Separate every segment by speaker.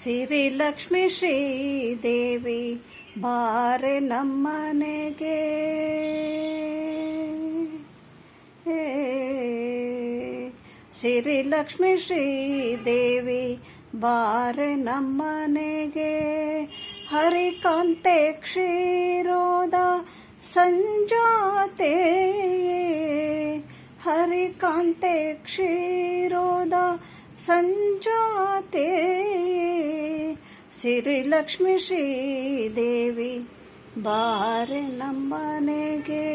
Speaker 1: ಸಿರಿ ಲಕ್ಷ್ಮಿ ಶ್ರೀದೇವಿ ಬಾರೆ ನಮ್ಮನೆಗೆ. ಸಿರಿ ಲಕ್ಷ್ಮಿ ಶ್ರೀದೇವಿ ಬಾರೆ ನಮ್ಮನೆಗೆ. ಹರಿಕಾಂತೆ ಕ್ಷೀರೋದ ಸಂಜಾತೆ, ಹರಿಕಾಂತೆ ಕ್ಷೀರೋದ ಸಂಜಾತೆ. ಸಿರಿ ಲಕ್ಷ್ಮಿ ಶ್ರೀದೇವಿ ಬಾರೆ ನಮ್ಮನೆಗೆ,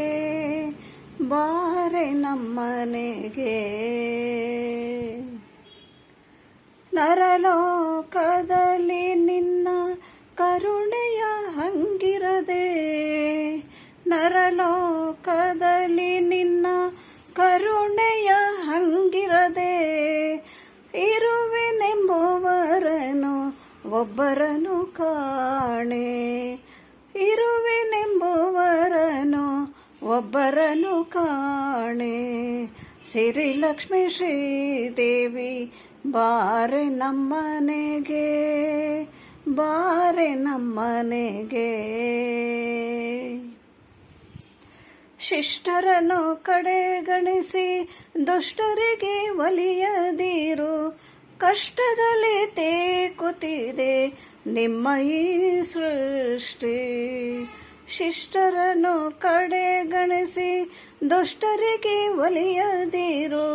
Speaker 1: ಬಾರೆ ನಮ್ಮನೆಗೆ. ನರಲೋಕದಲ್ಲಿ ನಿನ್ನ ಕರುಣೆಯ ಹಂಗಿರದೆ, ನರಲೋಕದಲ್ಲಿ ನಿನ್ನ ಕರುಣೆಯ ಹಂಗಿರದೆ. ಇರುವೆನೆಂಬುವರನು ಒಬ್ಬರನು ಕಾಣೆ, ಇರುವೆನೆಂಬುವರನು ಒಬ್ಬರನು ಕಾಣೆ. ಸಿರಿ ಲಕ್ಷ್ಮಿ ಶ್ರೀದೇವಿ ಬಾರೆ ನಮ್ಮನೆಗೆ, ಬಾರೆ ನಮ್ಮನೆಗೆ. ಶಿಷ್ಟರನ್ನು ಕಡೆಗಣಿಸಿ ದುಷ್ಟರಿಗೆ ಒಲಿಯದಿರು. ಕಷ್ಟದಲ್ಲಿ ತೇಕುತ್ತಿದೆ ನಿಮ್ಮ ಈ ಸೃಷ್ಟಿ. ಶಿಷ್ಟರನ್ನು ಕಡೆಗಣಿಸಿ ದುಷ್ಟರಿಗೆ ಒಲಿಯದಿರು.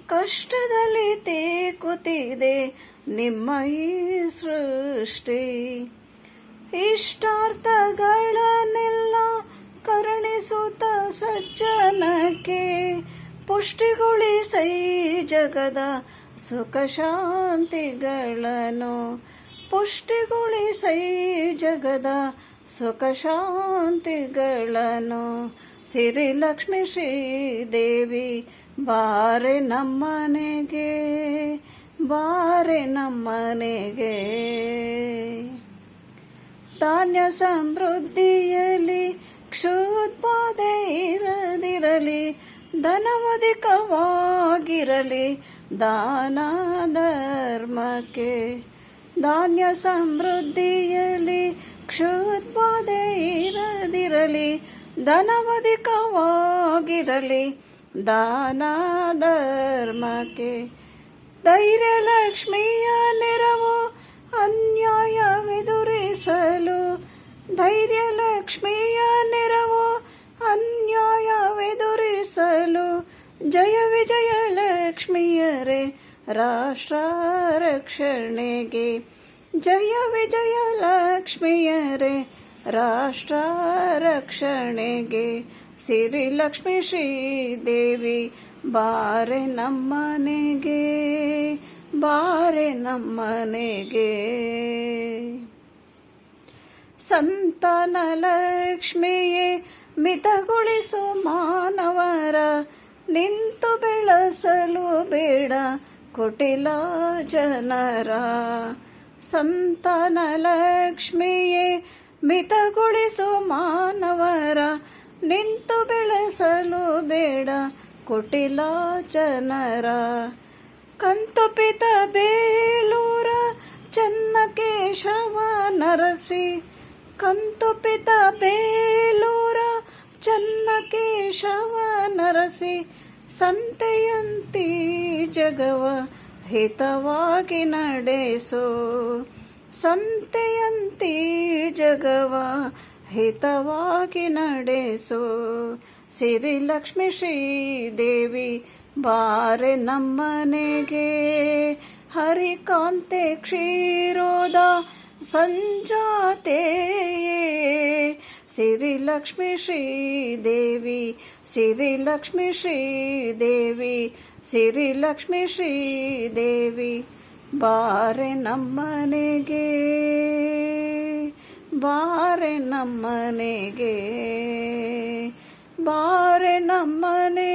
Speaker 1: ಕಷ್ಟದಲ್ಲಿ ತೇಕುತ್ತಿದೆ ನಿಮ್ಮ ಈ ಸೃಷ್ಟಿ. ಇಷ್ಟಾರ್ಥಗಳನ್ನೆಲ್ಲ ಕರುಣಿಸುತ್ತ ಸಜ್ಜನಕ್ಕೆ ಪುಷ್ಟಿಗೊಳಿಸೈ ಜಗದ ಸುಖ ಶಾಂತಿಗಳನ್ನು. ಪುಷ್ಟಿಗೊಳಿಸೈ ಜಗದ ಸುಖ ಶಾಂತಿಗಳನ್ನು. ಸಿರಿ ಲಕ್ಷ್ಮಿ ಶ್ರೀದೇವಿ ಬಾರೆ ನಮ್ಮನೆಗೆ, ಬಾರೆ ನಮ್ಮನೆಗೆ. ಧಾನ್ಯ ಸಮೃದ್ಧಿಯಲ್ಲಿ ಕ್ಷುತ್ಪಾದೆ ಇರದಿರಲಿ, ಧನವಧಿಕವಾಗಿರಲಿ ದಾನ ಧರ್ಮಕ್ಕೆ. ಧಾನ್ಯ ಸಮೃದ್ಧಿಯಲ್ಲಿ ಕ್ಷುತ್ಪಾದೆ ಇರದಿರಲಿ, ಧನವಧಿಕವಾಗಿರಲಿ ದಾನ ಧರ್ಮಕ್ಕೆ. ಧೈರ್ಯ ಲಕ್ಷ್ಮಿಯ ನೆರವು ಅನ್ಯಾಯವೆದುರಿಸಲು, ಧೈರ್ಯ ಲಕ್ಷ್ಮಿಯ ನೆರವು ಅನ್ಯಾಯವೆದುರಿಸಲು. ಜಯ ವಿಜಯ ಲಕ್ಷ್ಮಿಯರೇ ರಾಷ್ಟ್ರ ರಕ್ಷಣೆಗೆ, ಜಯ ವಿಜಯ ಲಕ್ಷ್ಮಿಯರೇ ರಾಷ್ಟ್ರ ರಕ್ಷಣೆಗೆ. ಸಿರಿ ಲಕ್ಷ್ಮಿ ಶ್ರೀದೇವಿ ಬಾರೆ ನಮ್ಮನೆಗೆ, ಬಾರೆ ನಮ್ಮನೆಗೆ. ಸಂತಾನ ಲಕ್ಷ್ಮಿಯೇ ಮಿತಗೊಳಿಸು ಮಾನವರ, ನಿಂತು ಬೆಳೆಸಲು ಬೇಡ ಕುಟಿಲ ಜನರ. ಸಂತಾನ ಲಕ್ಷ್ಮಿಯೇ ಮಿತಗೊಳಿಸು ಮಾನವರ, ನಿಂತು ಬೆಳೆಸಲು ಬೇಡ ಕುಟಿಲ ಜನರ. ಕಂತುಪಿತ ಬೇಲೂರ ಚನ್ನಕೇಶವ ನರಸಿ, ಕಂತುಪಿತ ಬೇಲೂರ ಚನ್ನಕೇಶವ ನರಸಿ. ಸಂತೆಯಂತಿ ಜಗವ ಹಿತವಾಗಿ ನಡೆಸು, ಸಂತೆಯಂತಿ ಜಗವ ಹಿತವಾಗಿ ನಡೆಸು. ಸಿರಿ ಲಕ್ಷ್ಮಿ ಶ್ರೀದೇವಿ ಬಾರೆ ನಮ್ಮನೆಗೆ. ಹರಿಕಾಂತೆ ಕ್ಷೀರೋದ ಸಂಜಾತೆಯೇ. ಸಿರಿ ಲಕ್ಷ್ಮಿ ಶ್ರೀದೇವಿ, ಸಿರಿ ಲಕ್ಷ್ಮಿ ಶ್ರೀದೇವಿ, ಸಿರಿ ಲಕ್ಷ್ಮಿ ಶ್ರೀದೇವಿ ಬಾರೆ ನಮ್ಮನೆಗೆ, ಬಾರೆ ನಮ್ಮನೆಗೆ, ಬಾರೆ ನಮ್ಮನೆ.